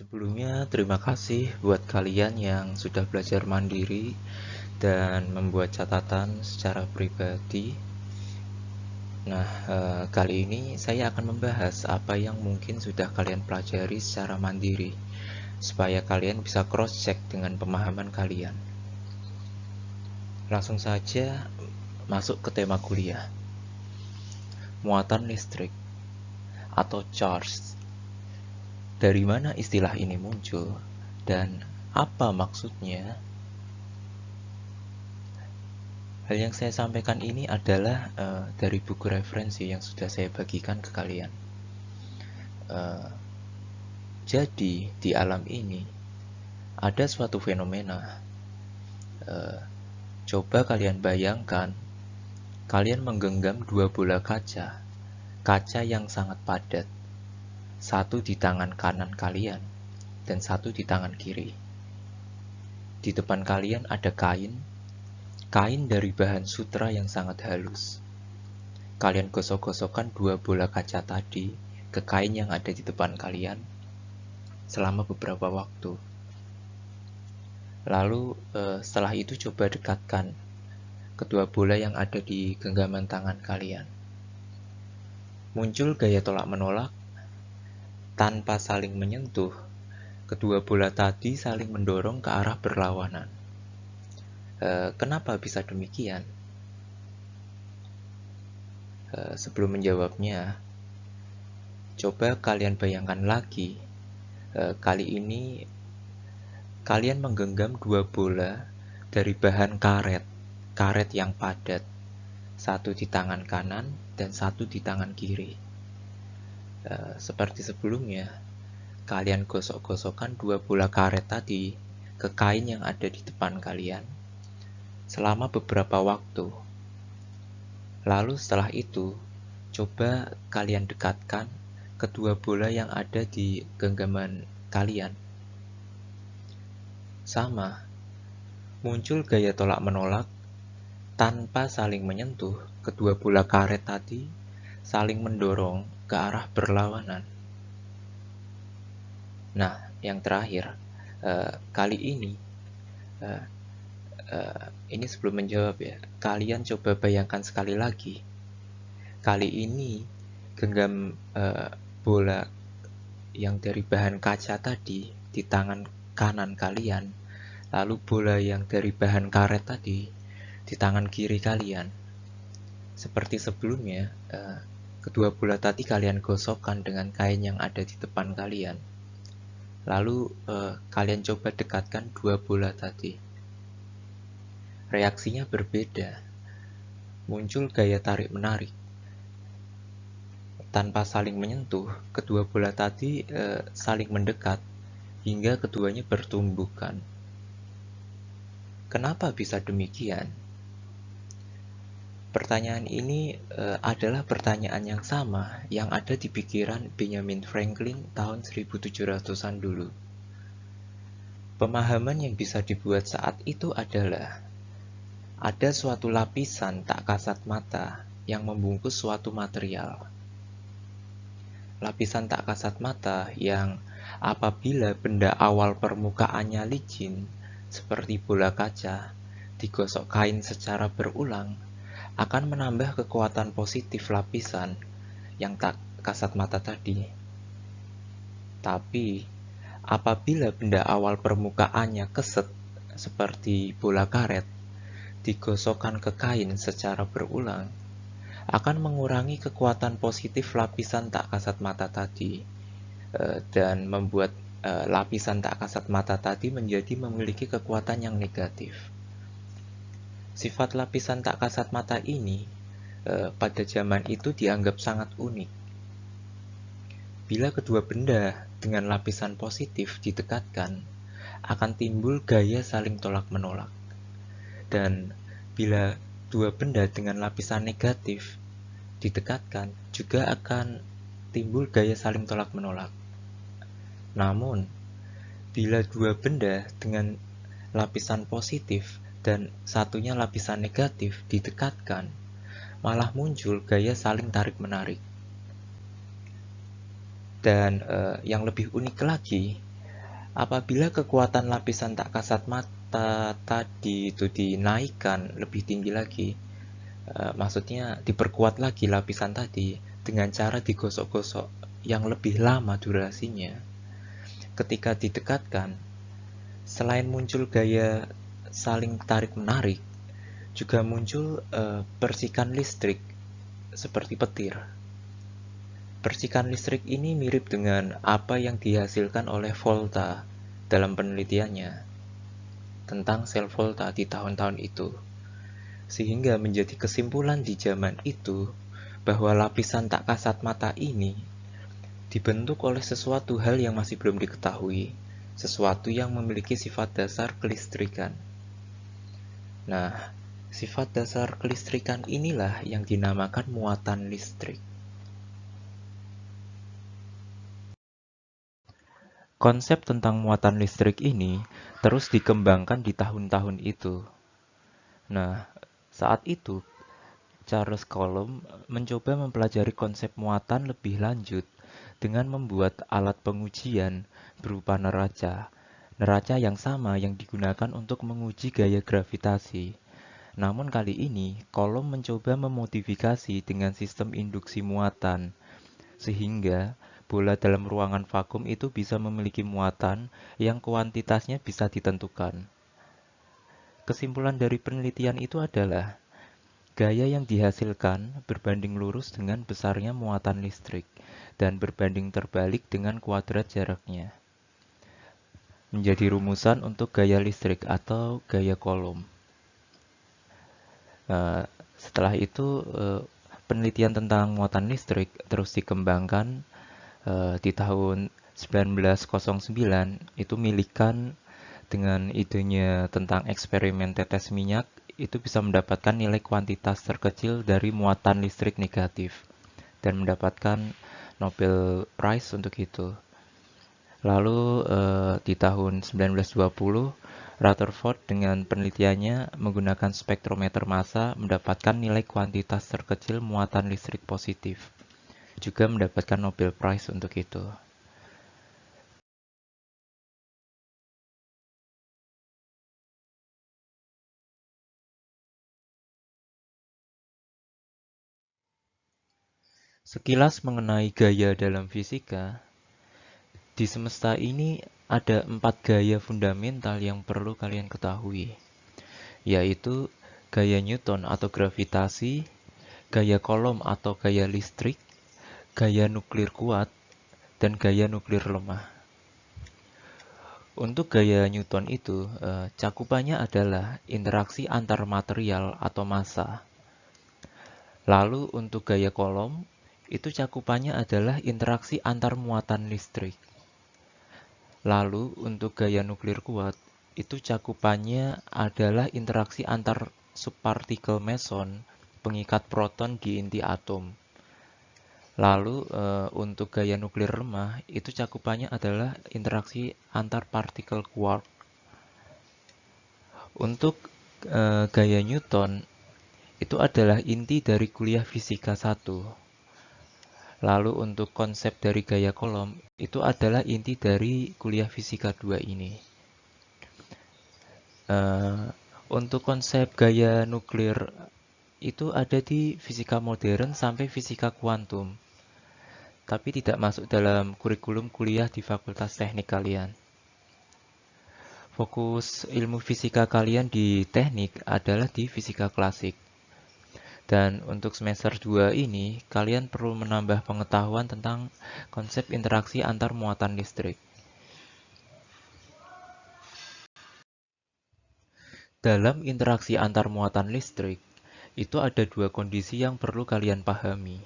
Sebelumnya, terima kasih buat kalian yang sudah belajar mandiri dan membuat catatan secara pribadi. Nah, kali ini saya akan membahas apa yang mungkin sudah kalian pelajari secara mandiri, supaya kalian bisa cross-check dengan pemahaman kalian. Langsung saja masuk ke tema kuliah. Muatan listrik atau charge. Dari mana istilah ini muncul dan apa maksudnya? Hal yang saya sampaikan ini adalah dari buku referensi yang sudah saya bagikan ke kalian. Uh, jadi di alam ini ada suatu fenomena. Uh, Coba kalian bayangkan, kalian menggenggam dua bola kaca, kaca yang sangat padat, satu di tangan kanan kalian dan satu di tangan kiri. Di depan kalian ada kain dari bahan sutra yang sangat halus. Kalian gosok-gosokkan dua bola kaca tadi ke kain yang ada di depan kalian selama beberapa waktu. Lalu setelah itu coba dekatkan kedua bola yang ada di genggaman tangan kalian. Muncul gaya tolak menolak tanpa saling menyentuh. Kedua bola tadi saling mendorong ke arah berlawanan. Kenapa bisa demikian? Sebelum menjawabnya, coba kalian bayangkan lagi. Kali ini kalian menggenggam dua bola dari bahan karet yang padat, satu di tangan kanan dan satu di tangan kiri. Seperti sebelumnya, kalian gosok-gosokkan dua bola karet tadi ke kain yang ada di depan kalian selama beberapa waktu. Lalu setelah itu, coba kalian dekatkan kedua bola yang ada di genggaman kalian. Sama, muncul gaya tolak menolak tanpa saling menyentuh. Kedua bola karet tadi saling mendorong ke arah berlawanan. Nah, yang terakhir, kali ini ini sebelum menjawab ya, kalian coba bayangkan sekali lagi. Kali ini genggam bola yang dari bahan kaca tadi di tangan kanan kalian, lalu bola yang dari bahan karet tadi di tangan kiri kalian. Seperti sebelumnya, kedua bola tadi kalian gosokkan dengan kain yang ada di depan kalian. Lalu kalian coba dekatkan dua bola tadi. Reaksinya berbeda. Muncul gaya tarik-menarik. Tanpa saling menyentuh, kedua bola tadi saling mendekat hingga keduanya bertumbukan. Kenapa bisa demikian? Pertanyaan ini adalah pertanyaan yang sama yang ada di pikiran Benjamin Franklin tahun 1700-an dulu. Pemahaman yang bisa dibuat saat itu adalah ada suatu lapisan tak kasat mata yang membungkus suatu material. Lapisan tak kasat mata yang apabila benda awal permukaannya licin, seperti bola kaca, digosok kain secara berulang, akan menambah kekuatan positif lapisan yang tak kasat mata tadi. Tapi, apabila benda awal permukaannya keset, seperti bola karet, digosokkan ke kain secara berulang, akan mengurangi kekuatan positif lapisan tak kasat mata tadi dan membuat lapisan tak kasat mata tadi menjadi memiliki kekuatan yang negatif. Sifat lapisan tak kasat mata ini pada zaman itu dianggap sangat unik. Bila kedua benda dengan lapisan positif didekatkan, akan timbul gaya saling tolak-menolak. Dan bila dua benda dengan lapisan negatif didekatkan, juga akan timbul gaya saling tolak-menolak. Namun, bila dua benda dengan lapisan positif dan satunya lapisan negatif didekatkan, malah muncul gaya saling tarik-menarik. Dan yang lebih unik lagi, Apabila kekuatan lapisan tak kasat mata tadi itu dinaikkan lebih tinggi lagi, maksudnya diperkuat lagi lapisan tadi dengan cara digosok-gosok yang lebih lama durasinya. Ketika didekatkan, selain muncul gaya saling tarik-menarik, juga muncul percikan listrik seperti petir. Percikan listrik ini mirip dengan apa yang dihasilkan oleh Volta dalam penelitiannya tentang sel Volta di tahun-tahun itu. Sehingga menjadi kesimpulan di zaman itu bahwa lapisan tak kasat mata ini dibentuk oleh sesuatu hal yang masih belum diketahui, sesuatu yang memiliki sifat dasar kelistrikan. Nah, sifat dasar kelistrikan inilah yang dinamakan muatan listrik. Konsep tentang muatan listrik ini terus dikembangkan di tahun-tahun itu. Nah, saat itu Charles Coulomb mencoba mempelajari konsep muatan lebih lanjut dengan membuat alat pengujian berupa neraca. Neraca yang sama yang digunakan untuk menguji gaya gravitasi. Namun kali ini, Coulomb mencoba memodifikasi dengan sistem induksi muatan, sehingga bola dalam ruangan vakum itu bisa memiliki muatan yang kuantitasnya bisa ditentukan. Kesimpulan dari penelitian itu adalah gaya yang dihasilkan berbanding lurus dengan besarnya muatan listrik dan berbanding terbalik dengan kuadrat jaraknya. Menjadi rumusan untuk gaya listrik atau gaya Coulomb. Setelah itu penelitian tentang muatan listrik terus dikembangkan di tahun 1909 itu Millikan dengan idenya tentang eksperimen tetes minyak itu bisa mendapatkan nilai kuantitas terkecil dari muatan listrik negatif dan mendapatkan Nobel Prize untuk itu. Lalu di tahun 1920 Rutherford dengan penelitiannya menggunakan spektrometer massa mendapatkan nilai kuantitas terkecil muatan listrik positif. Juga mendapatkan Nobel Prize untuk itu. Sekilas mengenai gaya dalam fisika, di semesta ini ada 4 gaya fundamental yang perlu kalian ketahui, yaitu gaya Newton atau gravitasi, gaya Coulomb atau gaya listrik, gaya nuklir kuat, dan gaya nuklir lemah. Untuk gaya Newton itu, cakupannya adalah interaksi antar material atau massa. Lalu untuk gaya Coulomb, itu cakupannya adalah interaksi antar muatan listrik. Lalu untuk gaya nuklir kuat, itu cakupannya adalah interaksi antar subpartikel meson, pengikat proton di inti atom. Lalu untuk gaya nuklir lemah, itu cakupannya adalah interaksi antar partikel quark. Untuk gaya Newton, itu adalah inti dari kuliah fisika 1. Lalu untuk konsep dari gaya Coulomb, itu adalah inti dari kuliah fisika 2 ini. Untuk konsep gaya nuklir itu ada di fisika modern sampai fisika kuantum, tapi tidak masuk dalam kurikulum kuliah di Fakultas Teknik kalian. Fokus ilmu fisika kalian di teknik adalah di fisika klasik. Dan untuk semester 2 ini, kalian perlu menambah pengetahuan tentang konsep interaksi antar muatan listrik. Dalam interaksi antar muatan listrik, itu ada 2 kondisi yang perlu kalian pahami.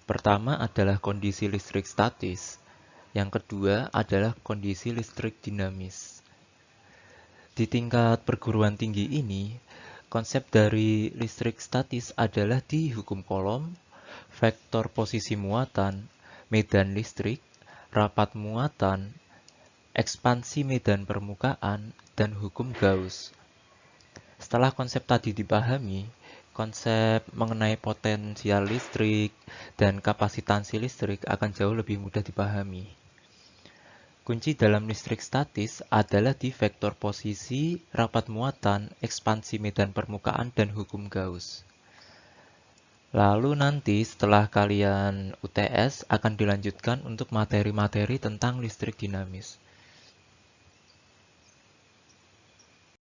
Pertama adalah kondisi listrik statis, yang kedua adalah kondisi listrik dinamis. Di tingkat perguruan tinggi ini, konsep dari listrik statis adalah di hukum Coulomb, vektor posisi muatan, medan listrik, rapat muatan, ekspansi medan permukaan, dan hukum Gauss. Setelah konsep tadi dipahami, konsep mengenai potensial listrik dan kapasitansi listrik akan jauh lebih mudah dipahami. Kunci dalam listrik statis adalah di vektor posisi, rapat muatan, ekspansi medan permukaan, dan hukum Gauss. Lalu nanti setelah kalian UTS akan dilanjutkan untuk materi-materi tentang listrik dinamis.